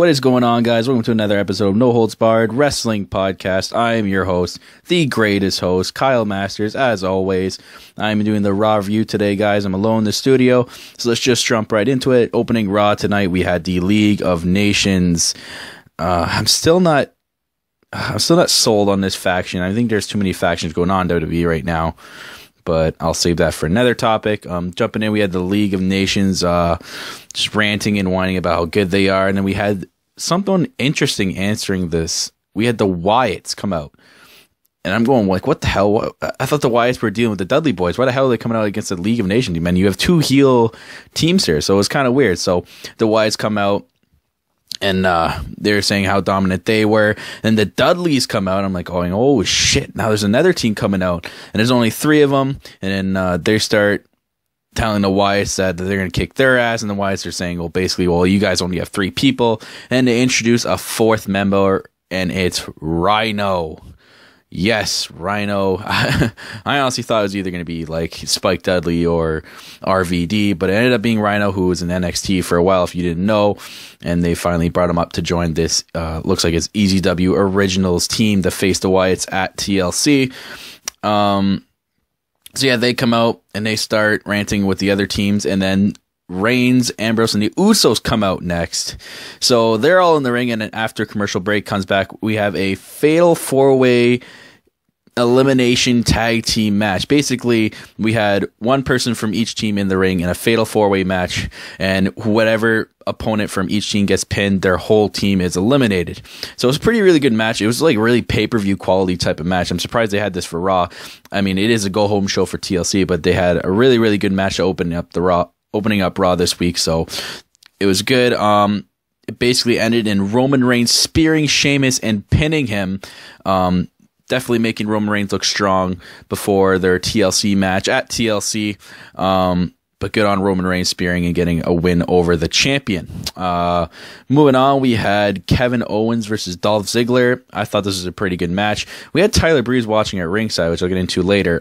What is going on, guys? Welcome to another episode of No Holds Barred Wrestling Podcast. I am your host, the greatest host, Kyle Masters. As always, I'm doing the Raw review today, guys. I'm alone in the studio, so let's just jump right into it. Opening Raw tonight, we had the League of Nations. I'm still not sold on this faction. I think there's too many factions going on in WWE right now, but I'll save that for another topic. Jumping in, we had the League of Nations just ranting and whining about how good they are, and then we had something interesting answering this. We had the Wyatts come out, and I'm going like, what the hell? I thought the Wyatts were dealing with the Dudley Boys. Why the hell are they coming out against the League of Nations? Man, you have two heel teams here, so it was kind of weird. So the Wyatts come out, and they're saying how dominant they were. And the Dudleys come out. I'm like, oh shit, now there's another team coming out. And there's only three of them. And then they start telling the Wyatts that they're going to kick their ass. And the Wyatts are saying, well, you guys only have three people. And they introduce a fourth member, and it's Rhino. Yes, Rhino. I honestly thought it was either going to be like Spike Dudley or RVD, but it ended up being Rhino, who was in NXT for a while, if you didn't know. And they finally brought him up to join this, looks like it's EZW Originals team to face the Wyatts at TLC. So yeah, they come out and they start ranting with the other teams, and then Reigns, Ambrose, and the Usos come out next. So they're all in the ring, and then after commercial break comes back, we have a fatal four-way elimination tag team match. Basically, we had one person from each team in the ring in a fatal four-way match, and whatever opponent from each team gets pinned, their whole team is eliminated. So it was a really good match. It was like really pay-per-view quality type of match. I'm surprised they had this for Raw. I mean, it is a go-home show for TLC, but they had a really good match to opening up Raw this week, so it was good. It basically ended in Roman Reigns spearing Sheamus and pinning him. Definitely making Roman Reigns look strong before their TLC match at TLC. But good on Roman Reigns spearing and getting a win over the champion. Moving on, we had Kevin Owens versus Dolph Ziggler. I thought this was a pretty good match. We had Tyler Breeze watching at ringside, which I'll get into later.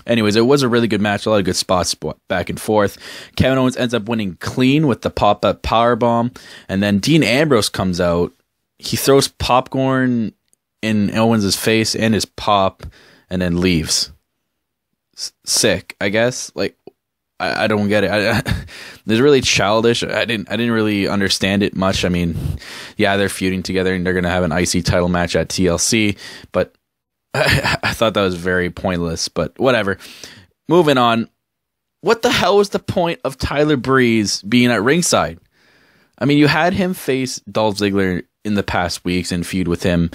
Anyways, it was a really good match. A lot of good spots back and forth. Kevin Owens ends up winning clean with the pop-up powerbomb. And then Dean Ambrose comes out. He throws popcorn in Owens' face and his pop, and then leaves. Sick, I guess. Like, I don't get it. It's really childish. I didn't really understand it much. I mean, yeah, they're feuding together and they're gonna have an IC title match at TLC, but I thought that was very pointless. But whatever. Moving on. What the hell was the point of Tyler Breeze being at ringside? I mean, you had him face Dolph Ziggler in the past weeks and feud with him,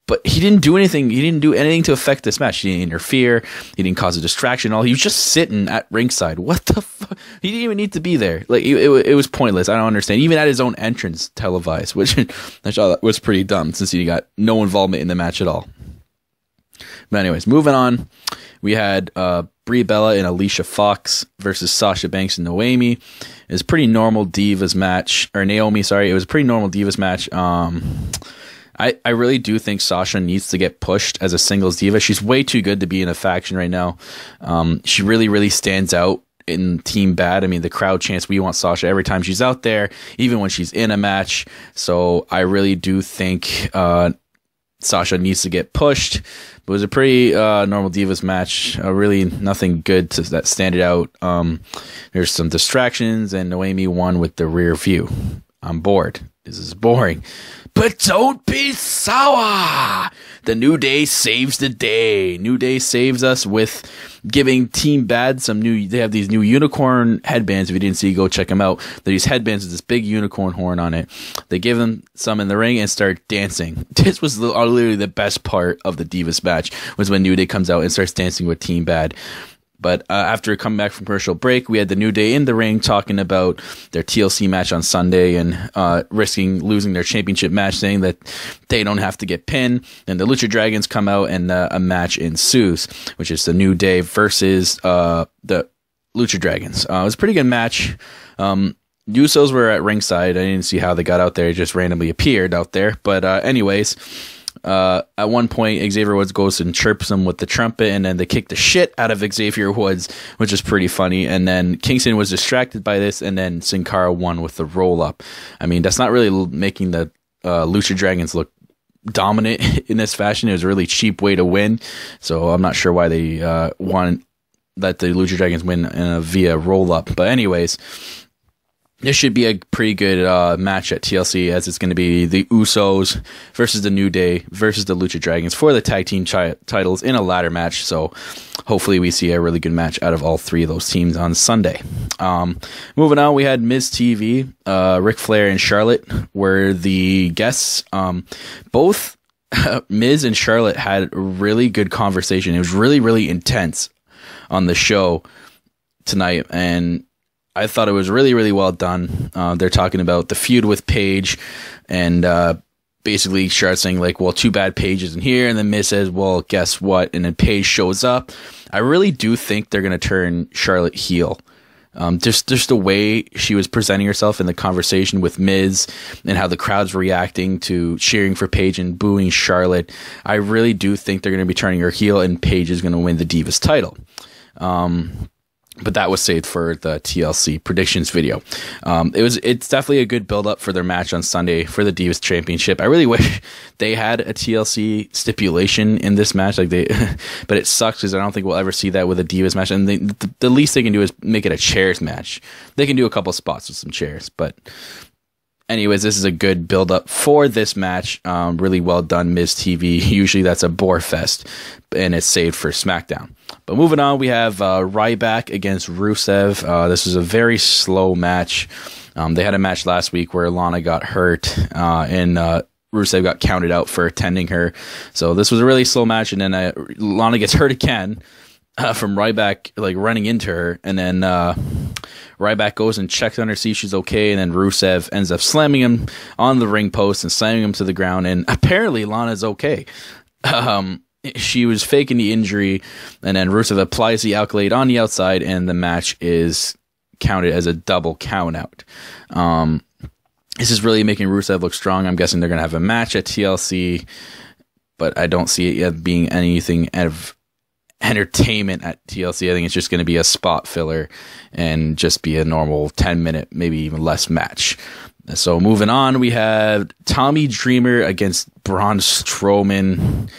but he didn't do anything. He didn't do anything to affect this match. He didn't interfere. He didn't cause a distraction. He was just sitting at ringside. What the fuck? He didn't even need to be there. Like, it was pointless. I don't understand. Even at his own entrance televised, which I thought was pretty dumb since he got no involvement in the match at all. But anyways, moving on. We had Brie Bella and Alicia Fox versus Sasha Banks and Naomi. It was a pretty normal Divas match. Or Naomi, sorry. It was a pretty normal Divas match. I really do think Sasha needs to get pushed as a singles diva. She's way too good to be in a faction right now. She really stands out in Team Bad. I mean, the crowd chants, "We want Sasha" every time she's out there, even when she's in a match. So I really do think Sasha needs to get pushed. It was a pretty normal Divas match. Really nothing good that standed out. There's some distractions, and Naomi won with the rear view. I'm bored. This is boring. But don't be sour! The New Day saves the day. New Day saves us with giving Team Bad they have these new unicorn headbands. If you didn't see, go check them out. They're these headbands with this big unicorn horn on it. They give them some in the ring and start dancing. This was literally the best part of the Divas match, was when New Day comes out and starts dancing with Team Bad. But after coming back from commercial break, we had the New Day in the ring talking about their TLC match on Sunday and risking losing their championship match, saying that they don't have to get pinned. And the Lucha Dragons come out and a match ensues, which is the New Day versus the Lucha Dragons. It was a pretty good match. Usos were at ringside. I didn't see how they got out there. It just randomly appeared out there. But anyways, At one point, Xavier Woods goes and chirps him with the trumpet, and then they kick the shit out of Xavier Woods, which is pretty funny. And then Kingston was distracted by this, and then Sin Cara won with the roll up. I mean, that's not really making the Lucha Dragons look dominant in this fashion. It was a really cheap way to win, so I'm not sure why they let the Lucha Dragons win via roll up. But anyways, this should be a pretty good match at TLC, as it's going to be the Usos versus the New Day versus the Lucha Dragons for the tag team titles in a ladder match. So hopefully we see a really good match out of all three of those teams on Sunday. Moving on, we had Miz TV. Ric Flair and Charlotte were the guests. Both Miz and Charlotte had a really good conversation. It was really, really intense on the show tonight, and I thought it was really, really well done. They're talking about the feud with Paige, and basically Charlotte saying, like, well, too bad Paige isn't here. And then Miz says, well, guess what? And then Paige shows up. I really do think they're going to turn Charlotte heel. Just the way she was presenting herself in the conversation with Miz and how the crowd's reacting to cheering for Paige and booing Charlotte. I really do think they're going to be turning her heel, and Paige is going to win the Divas title. But that was saved for the TLC predictions video. It's definitely a good build up for their match on Sunday for the Divas Championship. I really wish they had a TLC stipulation in this match, but it sucks because I don't think we'll ever see that with a Divas match. And the least they can do is make it a chairs match. They can do a couple spots with some chairs, but anyways, this is a good build up for this match. Really well done, Miz TV. Usually that's a bore fest, and it's saved for SmackDown. But moving on, we have Ryback against Rusev. This was a very slow match. They had a match last week where Lana got hurt, and Rusev got counted out for attending her. So this was a really slow match, and then Lana gets hurt again from Ryback like running into her, and then Ryback goes and checks on her, see if she's okay, and then Rusev ends up slamming him on the ring post and slamming him to the ground, and apparently Lana's okay. She was faking the injury, and then Rusev applies the accolade on the outside, and the match is counted as a double count out. This is really making Rusev look strong. I'm guessing they're going to have a match at TLC, but I don't see it yet being anything of entertainment at TLC. I think it's just going to be a spot filler and just be a normal 10-minute, maybe even less match. So moving on, we have Tommy Dreamer against Braun Strowman.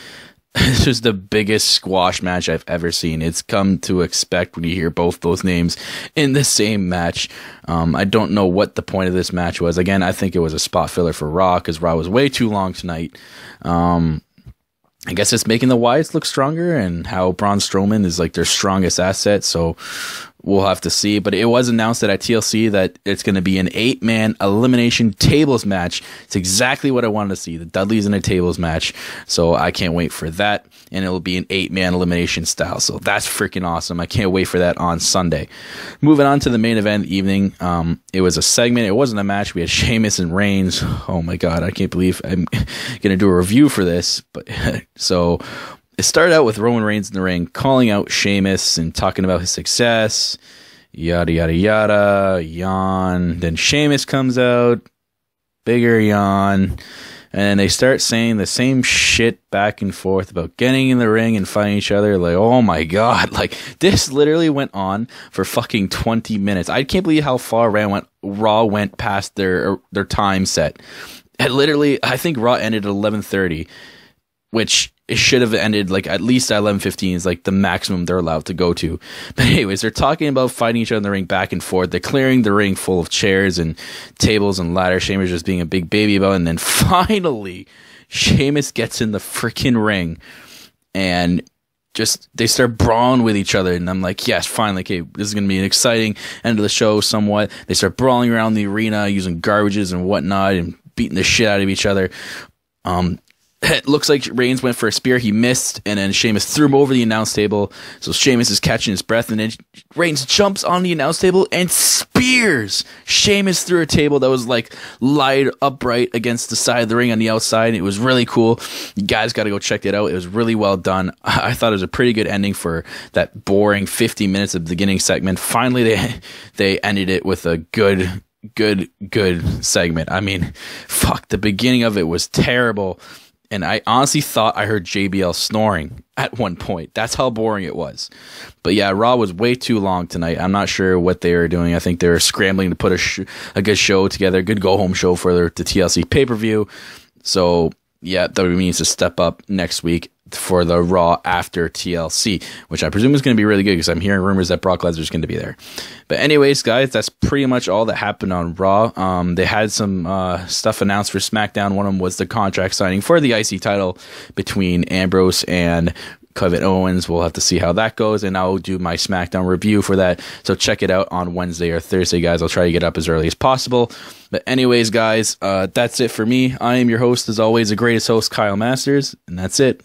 This is the biggest squash match I've ever seen. It's come to expect when you hear both those names in the same match. I don't know what the point of this match was. Again, I think it was a spot filler for Raw, because Raw was way too long tonight. I guess it's making the Wyatts look stronger, and how Braun Strowman is like their strongest asset. So we'll have to see. But it was announced that at TLC that it's going to be an 8-man elimination tables match. It's exactly what I wanted to see. The Dudleys in a tables match. So I can't wait for that. And it'll be an 8-man elimination style. So that's freaking awesome. I can't wait for that on Sunday. Moving on to the main event of the evening. It was a segment. It wasn't a match. We had Sheamus and Reigns. Oh my God. I can't believe I'm going to do a review for this. But so it started out with Roman Reigns in the ring, calling out Sheamus and talking about his success, yada, yada, yada, yawn. Then Sheamus comes out, bigger yawn. And they start saying the same shit back and forth about getting in the ring and fighting each other. Like, oh my God. Like, this literally went on for fucking 20 minutes. I can't believe how far Raw went past their time set. It literally, I think Raw ended at 11:30, which it should have ended like at least at 11:15 is like the maximum they're allowed to go to. But anyways, they're talking about fighting each other in the ring back and forth. They're clearing the ring full of chairs and tables and ladders. Sheamus just being a big baby about it. And then finally, Sheamus gets in the freaking ring and just they start brawling with each other. And I'm like, yes, finally, okay, this is going to be an exciting end of the show somewhat. They start brawling around the arena using garbages and whatnot and beating the shit out of each other. It looks like Reigns went for a spear. He missed, and then Sheamus threw him over the announce table. So Sheamus is catching his breath, and then Reigns jumps on the announce table and spears Sheamus through a table that was like lied upright against the side of the ring on the outside. It was really cool. You guys got to go check it out. It was really well done. I thought it was a pretty good ending for that boring 50 minutes of the beginning segment. Finally, they ended it with a good segment. I mean, fuck, the beginning of it was terrible. And I honestly thought I heard JBL snoring at one point. That's how boring it was. But yeah, Raw was way too long tonight. I'm not sure what they were doing. I think they were scrambling to put a good show together, a good go-home show for the TLC pay-per-view. So yeah, WWE needs to step up next week for the Raw after TLC, which I presume is going to be really good because I'm hearing rumors that Brock Lesnar is going to be there. But anyways, guys, that's pretty much all that happened on Raw. They had some stuff announced for SmackDown. One of them was the contract signing for the IC title between Ambrose and Kevin Owens. We'll have to see how that goes, and I'll do my SmackDown review for that. So check it out on Wednesday or Thursday, guys. I'll try to get up as early as possible. But anyways, guys, that's it for me. I am your host, as always, the greatest host, Kyle Masters, and that's it.